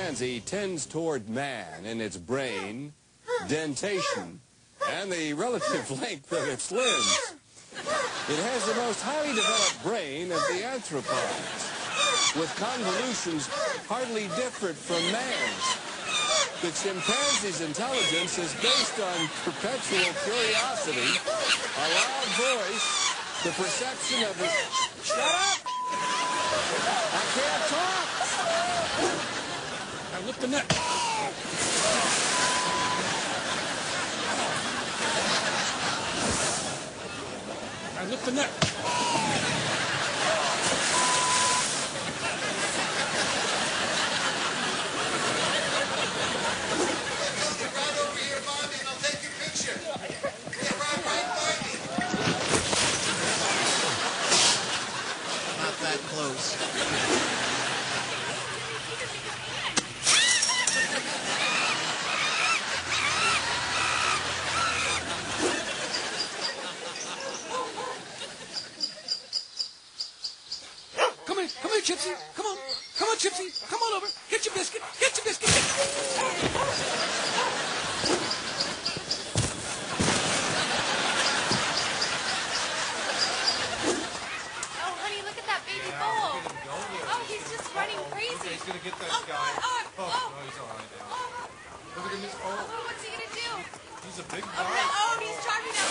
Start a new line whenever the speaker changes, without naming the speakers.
Chimpanzee tends toward man in its brain, dentation, and the relative length of its limbs. It has the most highly developed brain of the arthropods, with convolutions hardly different from man's. The chimpanzee's intelligence is based on perpetual curiosity, a loud voice, the perception of his... Shut up! I can't talk!
Now lift the net. Now lift the net.
Get right over here by me and I'll take your picture. Get right by me.
Not that close.
Come here, Chipsy. Come on, Chipsy. Come on over. Get your biscuit. Get your biscuit.
Oh, honey, look at that baby bull. Oh, he's just running crazy.
He's gonna get that
Oh,
guy.
God,
Oh,
oh.
no, he's all right now.
Oh,
Look at him.
oh, what's he gonna do?
He's a big
Oh,
guy.
no, oh, he's charging out.